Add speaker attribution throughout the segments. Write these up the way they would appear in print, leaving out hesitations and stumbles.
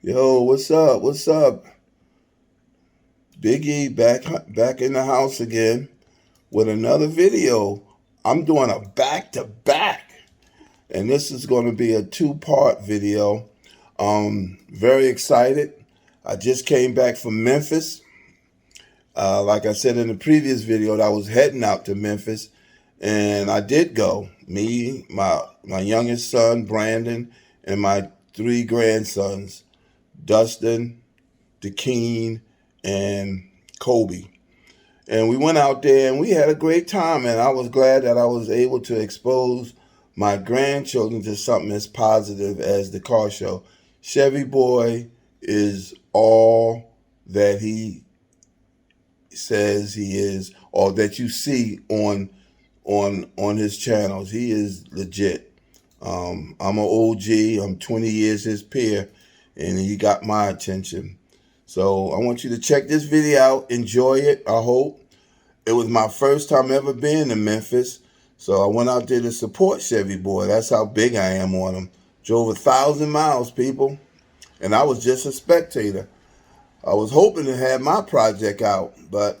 Speaker 1: Yo, what's up? What's up? Biggie back in the house again with another video. I'm doing a back-to-back, and this is going to be a two-part video. Very excited. I just came back from Memphis. Like I said in the previous video, that I was heading out to Memphis, and I did go. Me, my youngest son, Brandon, and my three grandsons, Dustin, DeKeen, and Kobe. And we went out there and we had a great time, and I was glad that I was able to expose my grandchildren to something as positive as the car show. Chevy Boy is all that he says he is, or that you see on his channels. He is legit. I'm an OG. I'm 20 years his peer, and he got my attention. So I want you to check this video out. Enjoy it, I hope. It was my first time ever being in Memphis, so I went out there to support Chevy Boy. That's how big I am on him. Drove 1,000 miles, people, and I was just a spectator. I was hoping to have my project out, but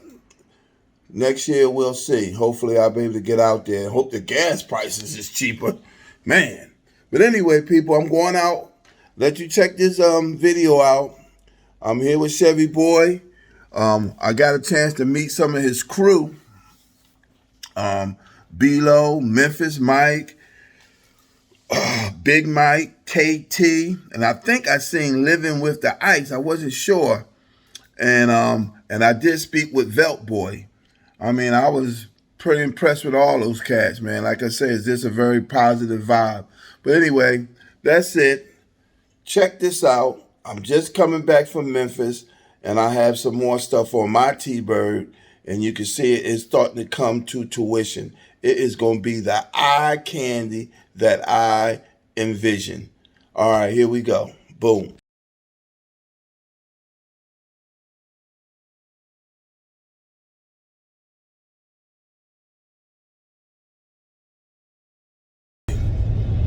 Speaker 1: next year we'll see. Hopefully I'll be able to get out there. Hope the gas prices is cheaper. Man. But anyway, people, I'm going out. Let you check this video out. I'm here with Chevy Boy. I got a chance to meet some of his crew. B-Lo, Memphis Mike, Big Mike, KT, and I think I seen Living with the Ice. I wasn't sure. And I did speak with Velt Boy. I mean, I was pretty impressed with all those cats, man. Like I said, it's just a very positive vibe. But anyway, that's it. Check this out. I'm just coming back from Memphis, and I have some more stuff on my T-Bird, and you can see it's starting to come to tuition. It is going to be the eye candy that I envision. All right, here we go. Boom.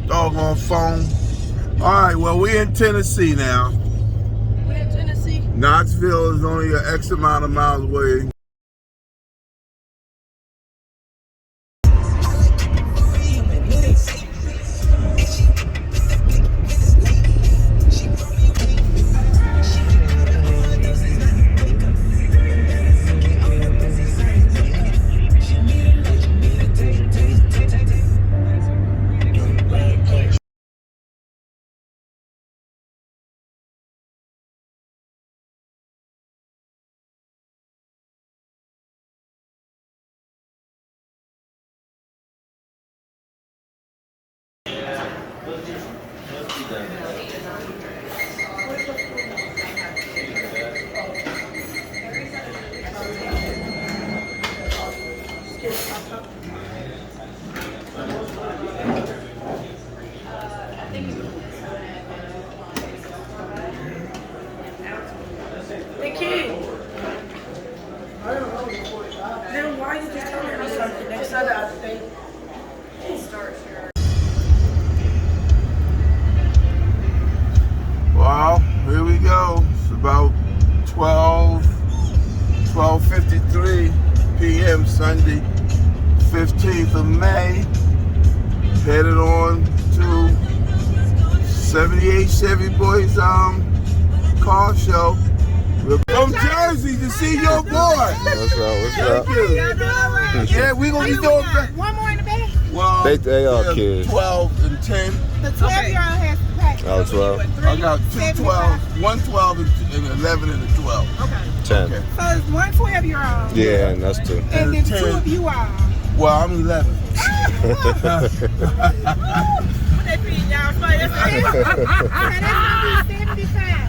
Speaker 1: Doggone phone. All right, well, we're in Tennessee now.
Speaker 2: We're in Tennessee.
Speaker 1: Knoxville is only an X amount of miles away.
Speaker 2: Then why you just telling me something? Next time I think
Speaker 1: Well, here we go. It's about 12:53 p.m. Sunday, 15th of May. Headed on to 78 Chevy Boys car show. We're from Jersey to see your boy.
Speaker 3: What's up?
Speaker 1: Thank you. Yeah, we gonna be doing.
Speaker 2: one more in the bag.
Speaker 1: Well,
Speaker 3: They all kids.
Speaker 1: 12 and 10.
Speaker 2: The 12-year-old has to pay.
Speaker 3: Oh, 12.
Speaker 1: I got two 12, one 12 and 11 and a 12.
Speaker 2: Okay.
Speaker 3: 10.
Speaker 1: Okay.
Speaker 2: So it's one 12-year-old.
Speaker 3: Yeah, and that's 2.
Speaker 2: And then
Speaker 1: 10.
Speaker 2: 2 of you are.
Speaker 1: Well, I'm 11.
Speaker 2: When they feed y'all, so that's going to be 75.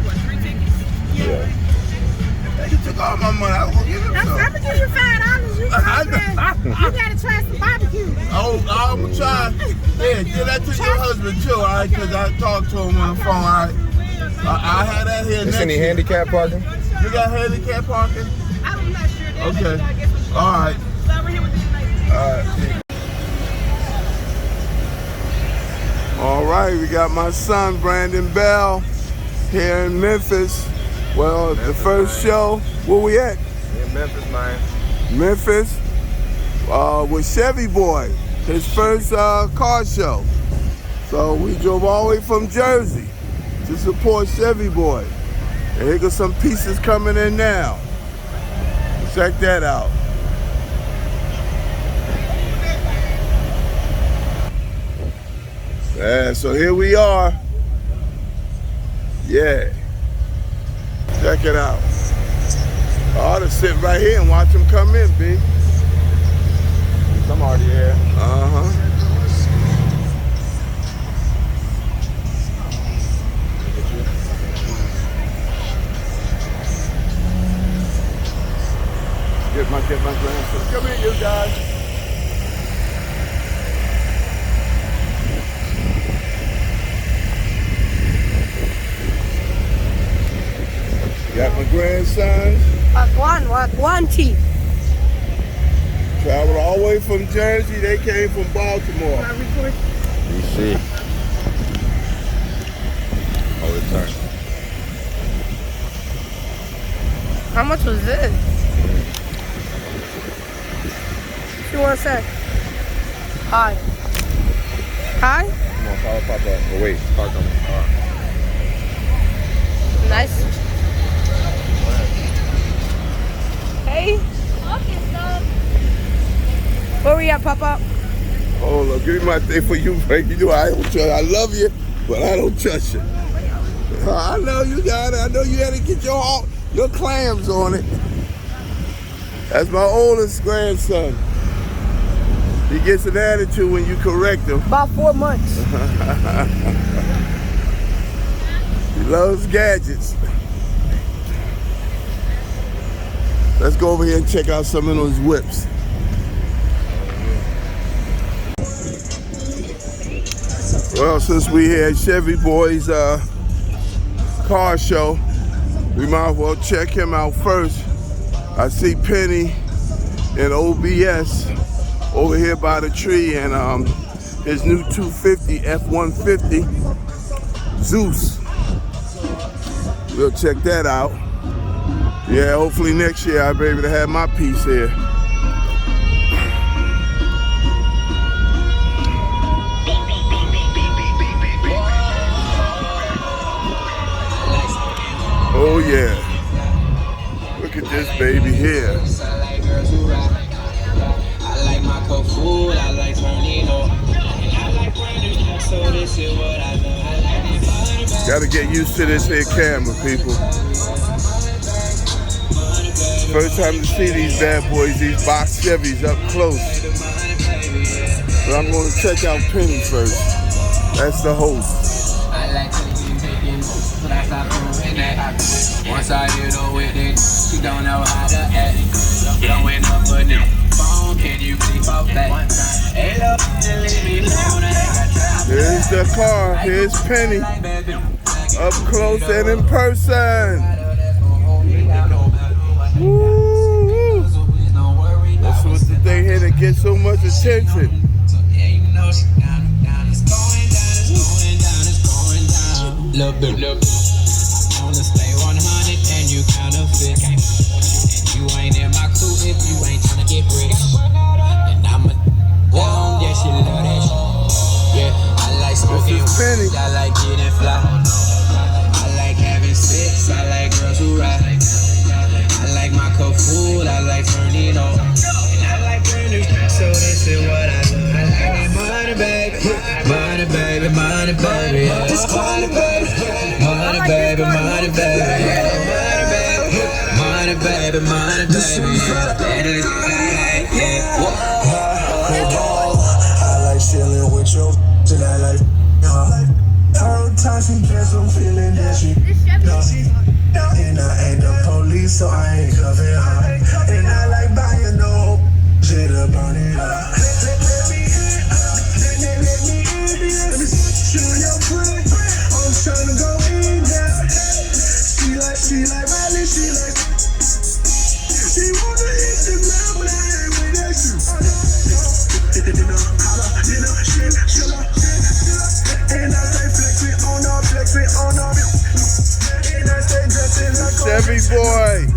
Speaker 2: What, 3 tickets?
Speaker 3: Yeah.
Speaker 1: You took all my money. I was gonna give him
Speaker 2: I'm
Speaker 1: some.
Speaker 2: going to give you $5. You got to try some barbecue.
Speaker 1: Oh, I'm gonna try. Yeah, give that to your husband too, all right? Because I talked to him on the phone, all right? I had that here
Speaker 3: Is
Speaker 1: next
Speaker 3: any
Speaker 1: year.
Speaker 3: handicap parking?
Speaker 1: You got handicap parking?
Speaker 2: I'm not sure.
Speaker 1: Okay. All right.
Speaker 2: So over here with these ladies.
Speaker 1: All right. All right, we got my son Brandon Bell here in Memphis. Well, the first show, where we at?
Speaker 3: In Memphis, man.
Speaker 1: Memphis, with Chevy Boy, his first car show. So we drove all the way from Jersey to support Chevy Boy. And here got some pieces coming in now. Check that out. Yeah, so here we are. Yeah. Check it out. I ought to sit right here and watch them come in, B.
Speaker 3: I'm already here.
Speaker 1: Uh-huh. Get my grandson. Come here, you guys. Got my grandsons.
Speaker 2: Wagwan tea.
Speaker 1: Traveled all the way from Jersey. They came from Baltimore.
Speaker 3: You see. All the time.
Speaker 2: How much was this? What you want to say? Hi. Hi?
Speaker 3: Come on, follow Papa. Oh, wait. Park on.
Speaker 2: Nice. Hey. Where we at, Papa?
Speaker 1: Oh, look, give me my thing for you, Frank. You know I don't trust. I love you, but I don't trust you. I know you got it. I know you had to get your clams on it. That's my oldest grandson. He gets an attitude when you correct him.
Speaker 2: About 4 months.
Speaker 1: He loves gadgets. Let's go over here and check out some of those whips. Well, since we had Chevy Boy's car show, we might as well check him out first. I see Penny and OBS over here by the tree, and his new 250 F-150 Zeus. We'll check that out. Yeah, hopefully next year I'll be able to have my piece here. Oh yeah. Look at this baby here.
Speaker 4: I like my cold food, I like Tornado, and I like Brandon, so this is what I love.
Speaker 1: Gotta get used to this here camera, people. First time to see these bad boys, these box Chevys up close. But I'm gonna check out Penny first. That's the host.
Speaker 4: I like cooking bacon, but I stop doing that. Once I hit her with it, she don't know how to act. Blowing up a new phone, can you please pop that? Hey, look, leave me alone.
Speaker 1: Here's the car, here's Penny. Up close and in person. Woo! That's what the thing here that gets so much attention.
Speaker 4: Look, I wanna stay 100 and you counterfeit. And you ain't in my crew if you ain't tryna get rich. And I'm a down, yeah, she love that shit. Yeah, I like smoking
Speaker 1: Penny.
Speaker 4: weed, I like getting fly. I like having sex, I like girls who ride. I like my cold food, I like turning on. And I like branders, so this is what I love. I like that money, baby. Money, baby, money, baby. Yeah. Money, baby. Money, baby, money, baby. Yeah. Money, baby. Money, baby, money, baby. Yeah.
Speaker 5: I like chilling with your and I like her time she gets I'm feeling that she and I ain't the police so I ain't cuffing her. And I like buying no shit up on it up. Let me shoot your friend. I'm tryna go in there. She like Miley, she wanna hit the ground, but I ain't with that shit. And
Speaker 1: Boy,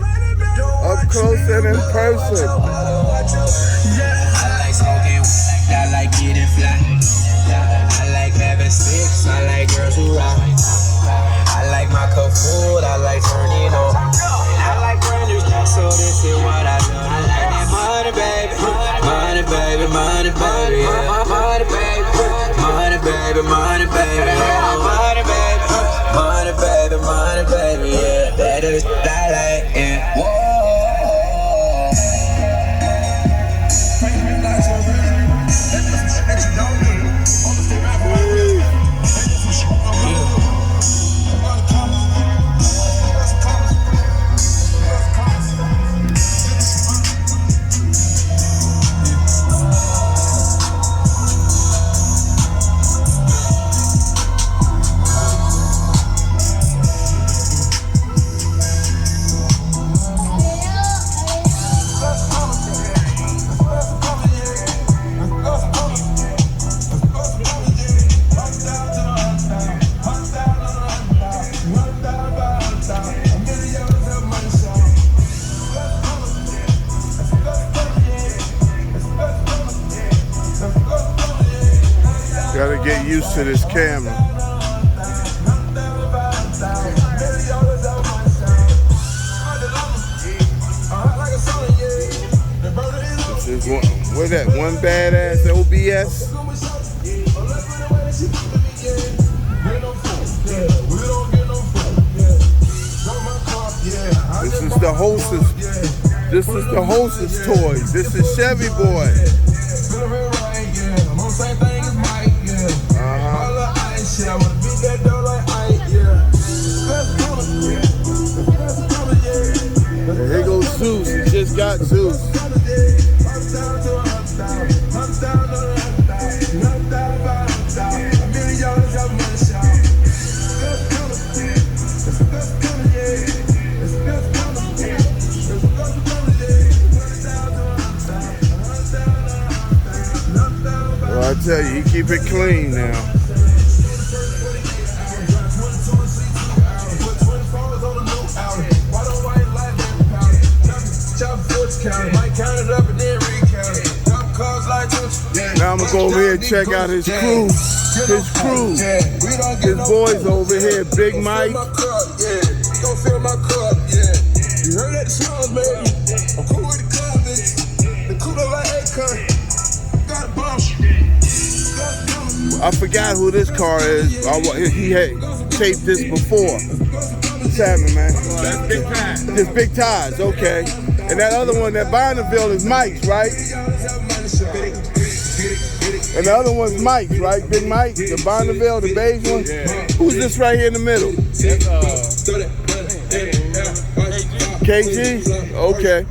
Speaker 1: up close and in person.
Speaker 4: I like smoking, I like getting fly. I like having sex, I like girls who rock. I like my cup full, I like turning on. I like branders, so this is what I do. I like that money, baby. Money, baby, money, baby. Money, baby. Money, baby, money, baby. Money, baby. Money, baby, money, baby. Yeah, that is what I like. Yeah. Whoa.
Speaker 1: Gotta get used to this camera. This is one, what's that? One badass OBS? This is the hostess. This is the hostess toy. This is Chevy Boy. And here goes Zeus. He just got Zeus. Well, I tell you, he keep it clean now. Now I'm gonna go over here and check out his crew. His crew. His boys over here. Big Mike.
Speaker 5: You gon' fill my cup, yeah. You heard that sound, baby. I'm cool with the club, nigga. The cool like Akon. Got a bounce.
Speaker 1: I forgot who this car is. He had taped this before. What's happening, man?
Speaker 3: That's Big Ties.
Speaker 1: This Big Ties, okay. And that other one, that Bonneville, is Mike's, right? And the other one's Mike's, right? Big Mike, the Bonneville, the beige one. Who's this right here in the middle? KG? Okay.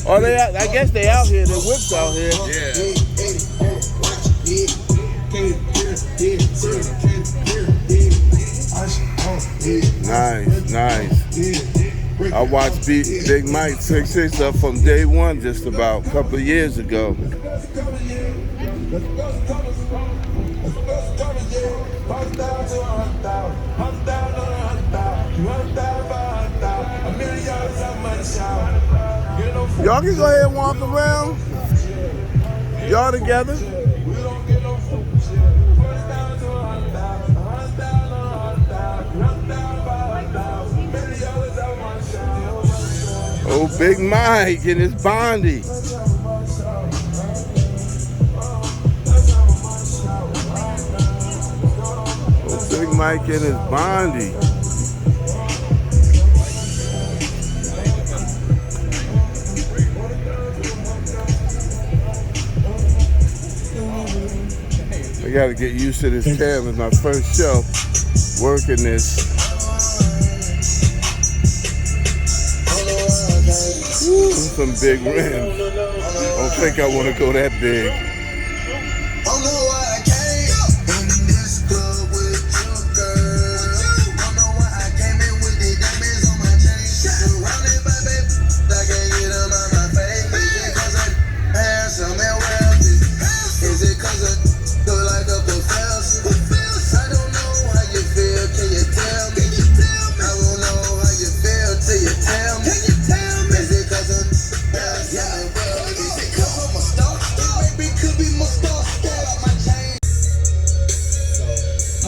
Speaker 1: Are they out? I guess they out here. They're whips out here. Nice, nice. I watched Big Mike 6'6" up from day one just about a couple of years ago. Y'all can go ahead and walk around. Y'all together. Oh, Big Mike and his Bondi. Oh, Big Mike and his Bondi. I gotta get used to this camera. It's my first show working this. Woo, some big rims. I don't think I want to go that big.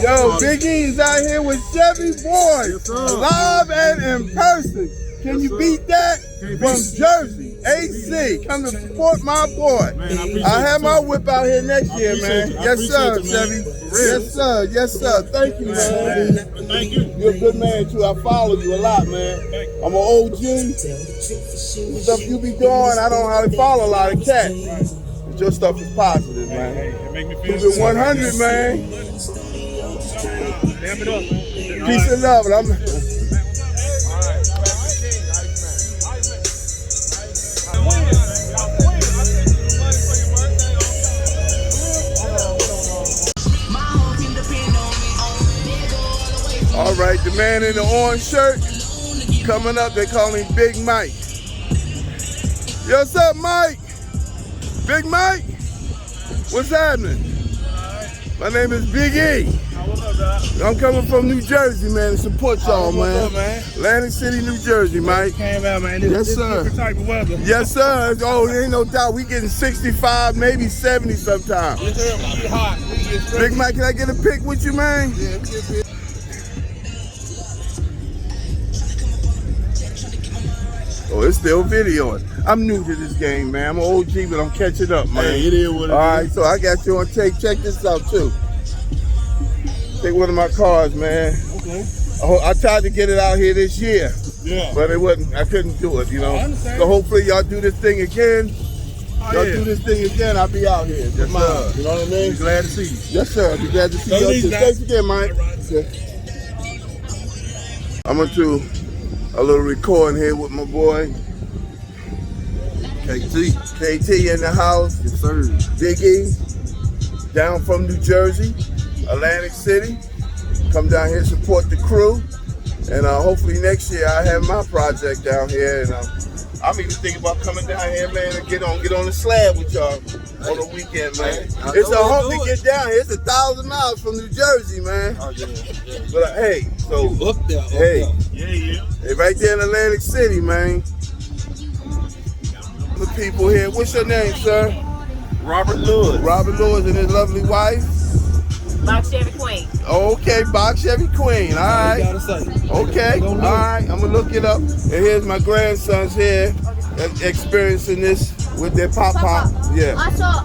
Speaker 1: Yo, Big E's out here with Chevy Boys, live and in person. Can you beat that? From Jersey, AC, come to support my boy. I have my whip out here next year, man. Yes, sir, Chevy. Yes, sir. Yes, sir. Thank you, man.
Speaker 6: Thank you.
Speaker 1: You're a good man, too. I follow you a lot, man. I'm an OG. The stuff you be doing, I don't hardly follow a lot of cats. But your stuff is positive, man.
Speaker 6: It make me
Speaker 1: Keep
Speaker 6: feel
Speaker 1: it 100, man.
Speaker 6: Damn it up, man.
Speaker 1: Peace and love. And I'm. All right, the man in the orange shirt coming up. They call him Big Mike. Yo, what's up, Mike? Big Mike? What's happening? My name is Big E. I'm coming from New Jersey, man, to support y'all, man. Atlantic City, New Jersey, Mike.
Speaker 6: Came out, man.
Speaker 1: Yes, sir.
Speaker 6: Different type of weather.
Speaker 1: Yes, sir. Oh, there ain't no doubt. We getting 65, maybe 70 sometimes.
Speaker 6: Yes, sir. We get hot. We get straight.
Speaker 1: Big Mike, can I get a pic with you, man?
Speaker 6: Yeah, we get big.
Speaker 1: Oh, it's still videoing. I'm new to this game, man. I'm an OG, but I'm catching up, man.
Speaker 6: Hey, it is what it
Speaker 1: All right,
Speaker 6: is.
Speaker 1: so I got you on tape. Check this out, too. Take one of my cars, man.
Speaker 6: Okay.
Speaker 1: I tried to get it out here this year,
Speaker 6: Yeah.
Speaker 1: but it wasn't. I couldn't do it, you know.
Speaker 6: I understand.
Speaker 1: So hopefully y'all do this thing again. Y'all
Speaker 6: yeah.
Speaker 1: do this thing again, I'll be out here. Just mine.
Speaker 6: sir.
Speaker 1: You know what I mean?
Speaker 6: Be glad to see you.
Speaker 1: Yes, sir. I'll be glad to see
Speaker 6: Don't
Speaker 1: you.
Speaker 6: leave
Speaker 1: Too.
Speaker 6: now.
Speaker 1: Thanks again, Mike. Okay. I'm gonna do a little recording here with my boy KT in the house.
Speaker 3: Yes, sir.
Speaker 1: Big E, down from New Jersey, Atlantic City. Come down here, support the crew, and hopefully next year I have my project down here. And I'm even thinking about coming down here, man, and get on the slab with y'all on the weekend, man. It's a hope to get down here. It's 1,000 miles from New Jersey, man.
Speaker 3: Oh, yeah.
Speaker 1: But hey, so
Speaker 3: Up there.
Speaker 1: hey,
Speaker 6: Yeah.
Speaker 1: hey, right there in Atlantic City, man. The people here. What's your name, sir?
Speaker 3: Robert Lewis.
Speaker 1: Robert Lewis and his lovely wife.
Speaker 2: Box Chevy Queen.
Speaker 1: Okay, Box Chevy Queen. All right.
Speaker 3: Gotta say.
Speaker 1: Okay. All right. I'm gonna look it up. And here's my grandsons here experiencing this with their pop. Yeah.
Speaker 7: I saw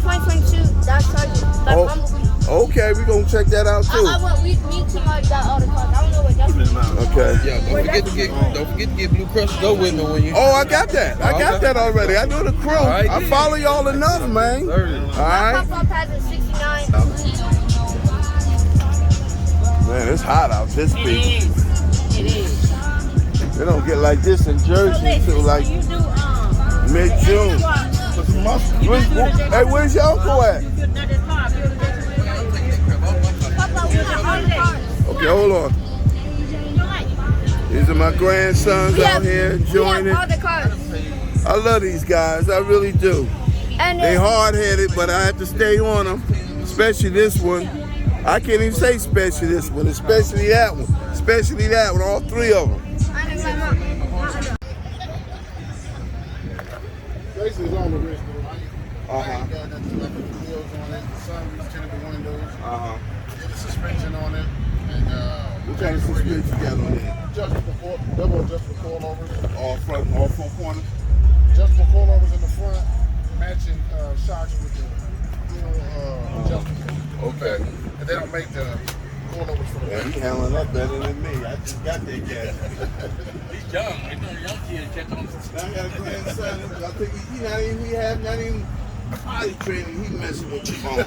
Speaker 7: 2022 Dodge Charger. Like
Speaker 1: Oh.
Speaker 7: Bumblebee.
Speaker 1: Okay, we gonna check that out too.
Speaker 7: I went me somebody got all the cars. I don't know what that's.
Speaker 1: Okay.
Speaker 3: Yeah, don't forget to get Blue Cross Go with me when you.
Speaker 1: Oh, I got that. I got that already. I know the crew.
Speaker 3: right,
Speaker 1: I
Speaker 3: good.
Speaker 1: follow y'all enough, man. All right.
Speaker 7: My pop has a 69.
Speaker 1: Man, it's hot out this
Speaker 2: It
Speaker 1: beach.
Speaker 2: is. It is.
Speaker 1: They don't get like this in Jersey until like
Speaker 2: You do
Speaker 1: mid-June. Hey, where's your uncle at?
Speaker 7: Papa, we got all the cars.
Speaker 1: Okay, hold on. These are my grandsons out here enjoying
Speaker 7: we have all
Speaker 1: it.
Speaker 7: the cars.
Speaker 1: I love these guys, I really do.
Speaker 7: And
Speaker 1: They hard-headed, but I have to stay on them. Especially this one. I can't even say especially this one, especially that one. Especially that one, all three of them.
Speaker 6: Basically, it's on the wrist, though.
Speaker 1: Uh-huh.
Speaker 6: Got the wheels on it, the sunroof, tinted windows,
Speaker 1: Uh-huh.
Speaker 6: the suspension on it, and
Speaker 1: What kind of suspension you got on there?
Speaker 6: double adjustable coilovers,
Speaker 1: All front, all four corners?
Speaker 6: adjustable coilovers in the front, matching shocks with the adjustable.
Speaker 1: Okay.
Speaker 6: And they don't make the coilovers for the
Speaker 1: Yeah,
Speaker 6: back.
Speaker 1: he handling that better than me. I just got that gas.
Speaker 8: He's young. I know young kids catch on.
Speaker 1: I got a grandson. I think he not even potty training. He messing with the phone.